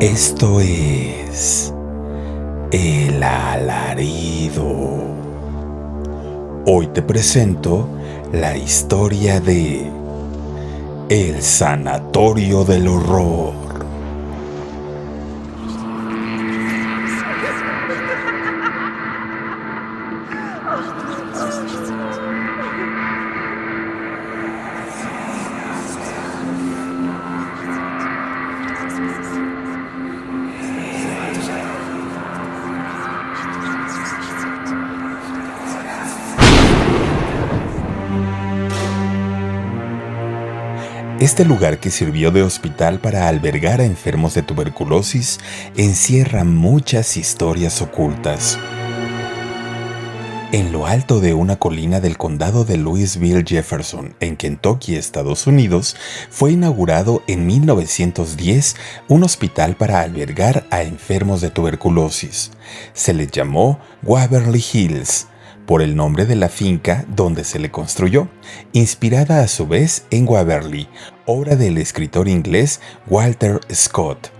Esto es El Alarido. Hoy te presento la historia de El Sanatorio del Horror. Este lugar, que sirvió de hospital para albergar a enfermos de tuberculosis, encierra muchas historias ocultas. En lo alto de una colina del condado de Louisville-Jefferson, en Kentucky, Estados Unidos, fue inaugurado en 1910 un hospital para albergar a enfermos de tuberculosis. Se le llamó Waverly Hills, por el nombre de la finca donde se le construyó, inspirada a su vez en Waverly, obra del escritor inglés Walter Scott.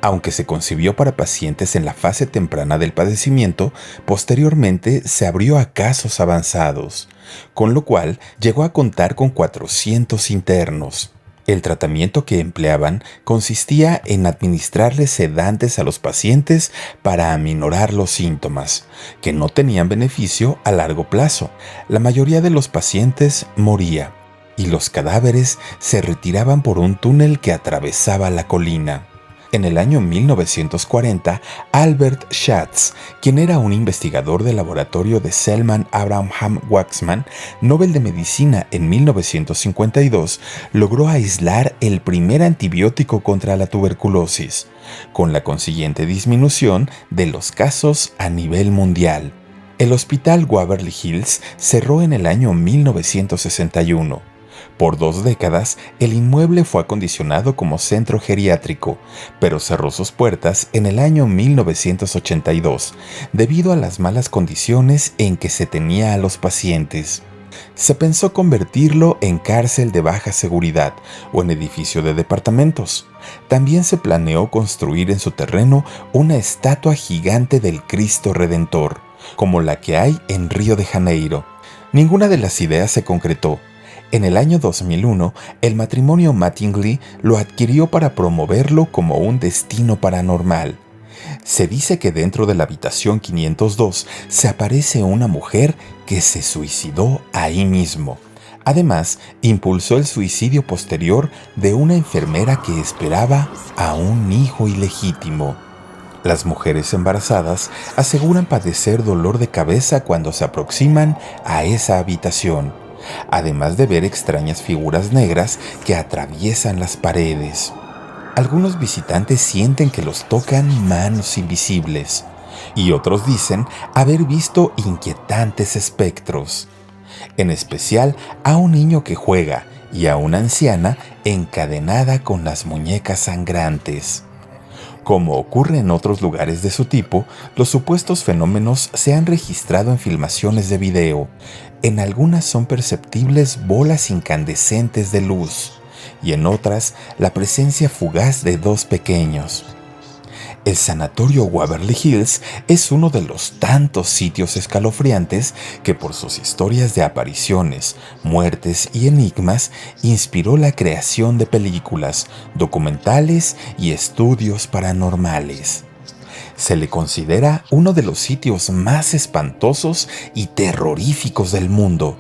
Aunque se concibió para pacientes en la fase temprana del padecimiento, posteriormente se abrió a casos avanzados, con lo cual llegó a contar con 400 internos. El tratamiento que empleaban consistía en administrarles sedantes a los pacientes para aminorar los síntomas, que no tenían beneficio a largo plazo. La mayoría de los pacientes moría, y los cadáveres se retiraban por un túnel que atravesaba la colina. En el año 1940, Albert Schatz, quien era un investigador del laboratorio de Selman Abraham Waxman, Nobel de Medicina en 1952, logró aislar el primer antibiótico contra la tuberculosis, con la consiguiente disminución de los casos a nivel mundial. El Hospital Waverly Hills cerró en el año 1961. Por 2 décadas, el inmueble fue acondicionado como centro geriátrico, pero cerró sus puertas en el año 1982, debido a las malas condiciones en que se tenía a los pacientes. Se pensó convertirlo en cárcel de baja seguridad o en edificio de departamentos. También se planeó construir en su terreno una estatua gigante del Cristo Redentor, como la que hay en Río de Janeiro. Ninguna de las ideas se concretó. En el año 2001, el matrimonio Mattingly lo adquirió para promoverlo como un destino paranormal. Se dice que dentro de la habitación 502 se aparece una mujer que se suicidó ahí mismo. Además, impulsó el suicidio posterior de una enfermera que esperaba a un hijo ilegítimo. Las mujeres embarazadas aseguran padecer dolor de cabeza cuando se aproximan a esa habitación, además de ver extrañas figuras negras que atraviesan las paredes. Algunos visitantes sienten que los tocan manos invisibles, y otros dicen haber visto inquietantes espectros, en especial a un niño que juega y a una anciana encadenada con las muñecas sangrantes. Como ocurre en otros lugares de su tipo, los supuestos fenómenos se han registrado en filmaciones de video. En algunas son perceptibles bolas incandescentes de luz, y en otras la presencia fugaz de 2 pequeños. El Sanatorio Waverly Hills es uno de los tantos sitios escalofriantes que, por sus historias de apariciones, muertes y enigmas, inspiró la creación de películas, documentales y estudios paranormales. Se le considera uno de los sitios más espantosos y terroríficos del mundo,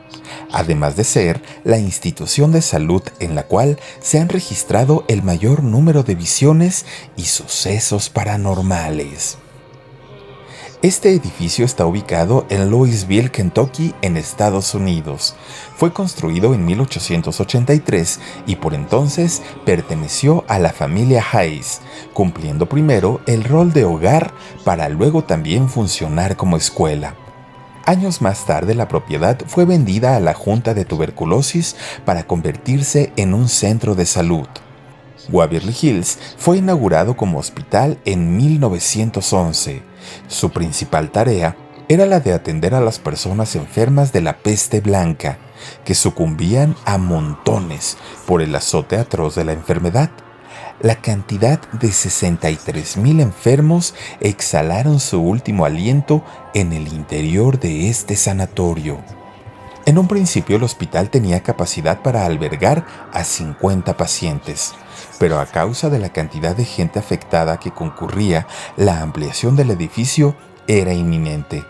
además de ser la institución de salud en la cual se han registrado el mayor número de visiones y sucesos paranormales. Este edificio está ubicado en Louisville, Kentucky, en Estados Unidos. Fue construido en 1883 y por entonces perteneció a la familia Hayes, cumpliendo primero el rol de hogar para luego también funcionar como escuela. Años más tarde, la propiedad fue vendida a la Junta de Tuberculosis para convertirse en un centro de salud. Waverly Hills fue inaugurado como hospital en 1911. Su principal tarea era la de atender a las personas enfermas de la peste blanca, que sucumbían a montones por el azote atroz de la enfermedad. la cantidad de 63,000 enfermos exhalaron su último aliento en el interior de este sanatorio. En un principio el hospital tenía capacidad para albergar a 50 pacientes, pero a causa de la cantidad de gente afectada que concurría, la ampliación del edificio era inminente.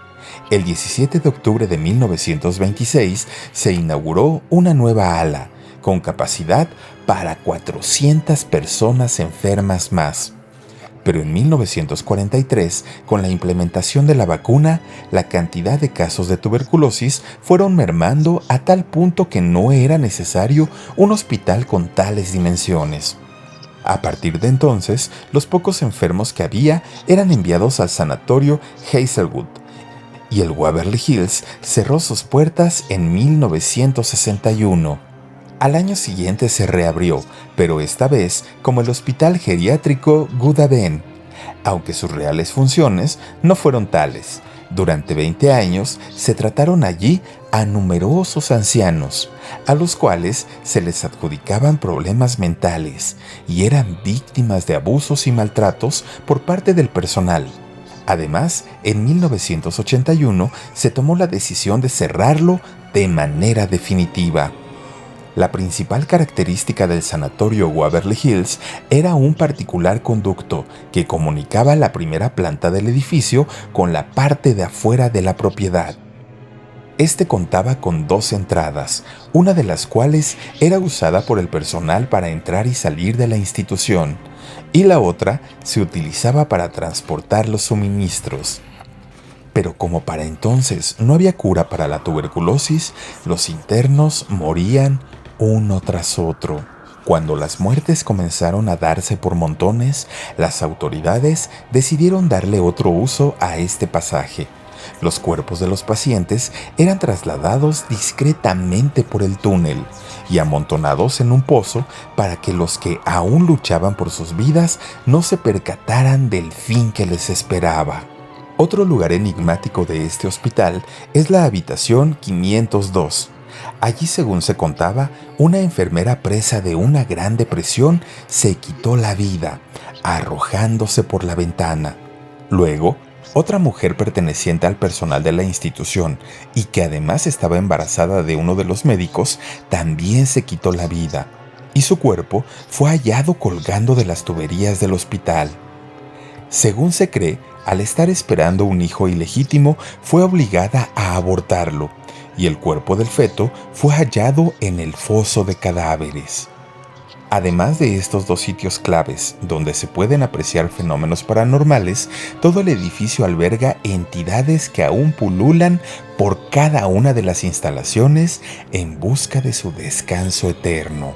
El 17 de octubre de 1926 se inauguró una nueva ala, con capacidad para 400 personas enfermas más. Pero en 1943, con la implementación de la vacuna, la cantidad de casos de tuberculosis fueron mermando a tal punto que no era necesario un hospital con tales dimensiones. A partir de entonces, los pocos enfermos que había eran enviados al sanatorio Hazelwood, y el Waverly Hills cerró sus puertas en 1961. Al año siguiente se reabrió, pero esta vez como el Hospital Geriátrico Goodhaven, aunque sus reales funciones no fueron tales. Durante 20 años se trataron allí a numerosos ancianos, a los cuales se les adjudicaban problemas mentales y eran víctimas de abusos y maltratos por parte del personal. Además, en 1981 se tomó la decisión de cerrarlo de manera definitiva. La principal característica del sanatorio Waverly Hills era un particular conducto que comunicaba la primera planta del edificio con la parte de afuera de la propiedad. Este contaba con 2 entradas, una de las cuales era usada por el personal para entrar y salir de la institución, y la otra se utilizaba para transportar los suministros. Pero como para entonces no había cura para la tuberculosis, los internos morían uno tras otro. Cuando las muertes comenzaron a darse por montones, las autoridades decidieron darle otro uso a este pasaje. Los cuerpos de los pacientes eran trasladados discretamente por el túnel y amontonados en un pozo para que los que aún luchaban por sus vidas no se percataran del fin que les esperaba. Otro lugar enigmático de este hospital es la habitación 502. Allí, según se contaba, una enfermera presa de una gran depresión se quitó la vida, arrojándose por la ventana. Luego, otra mujer perteneciente al personal de la institución y que además estaba embarazada de uno de los médicos, también se quitó la vida, y su cuerpo fue hallado colgando de las tuberías del hospital. Según se cree, al estar esperando un hijo ilegítimo, fue obligada a abortarlo, y el cuerpo del feto fue hallado en el foso de cadáveres. Además de estos 2 sitios claves donde se pueden apreciar fenómenos paranormales, todo el edificio alberga entidades que aún pululan por cada una de las instalaciones en busca de su descanso eterno.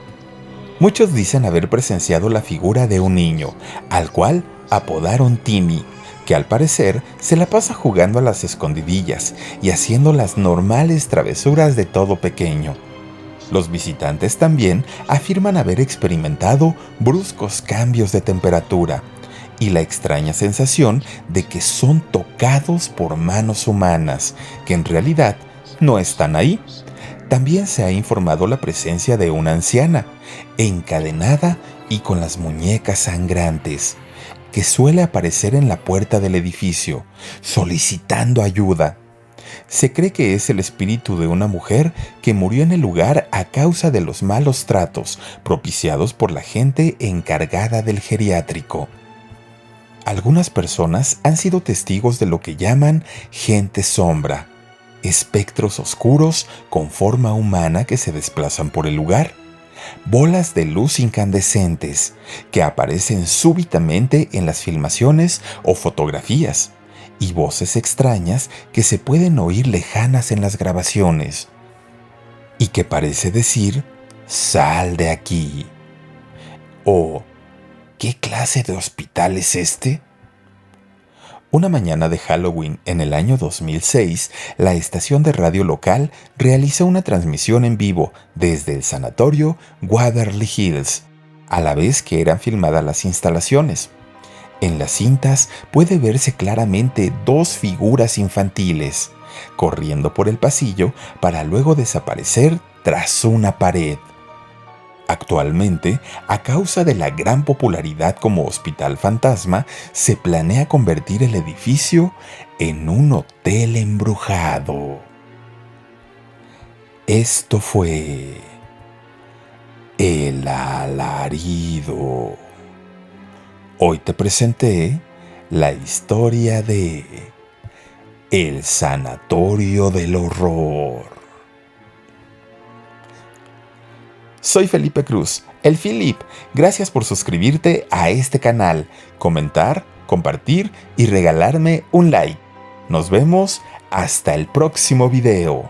Muchos dicen haber presenciado la figura de un niño, al cual apodaron Timmy, que al parecer se la pasa jugando a las escondidillas y haciendo las normales travesuras de todo pequeño. Los visitantes también afirman haber experimentado bruscos cambios de temperatura y la extraña sensación de que son tocados por manos humanas, que en realidad no están ahí. También se ha informado la presencia de una anciana, encadenada y con las muñecas sangrantes, que suele aparecer en la puerta del edificio, solicitando ayuda. Se cree que es el espíritu de una mujer que murió en el lugar a causa de los malos tratos propiciados por la gente encargada del geriátrico. Algunas personas han sido testigos de lo que llaman gente sombra, espectros oscuros con forma humana que se desplazan por el lugar, bolas de luz incandescentes que aparecen súbitamente en las filmaciones o fotografías, y voces extrañas que se pueden oír lejanas en las grabaciones, y que parece decir, «Sal de aquí», o «¿Qué clase de hospital es este?». Una mañana de Halloween en el año 2006, la estación de radio local realizó una transmisión en vivo desde el sanatorio Waverly Hills, a la vez que eran filmadas las instalaciones. En las cintas puede verse claramente 2 figuras infantiles, corriendo por el pasillo para luego desaparecer tras una pared. Actualmente, a causa de la gran popularidad como hospital fantasma, se planea convertir el edificio en un hotel embrujado. Esto fue El Alarido. Hoy te presenté la historia de El Sanatorio del Horror. Soy Felipe Cruz, el Philip. Gracias por suscribirte a este canal, comentar, compartir y regalarme un like. Nos vemos hasta el próximo video.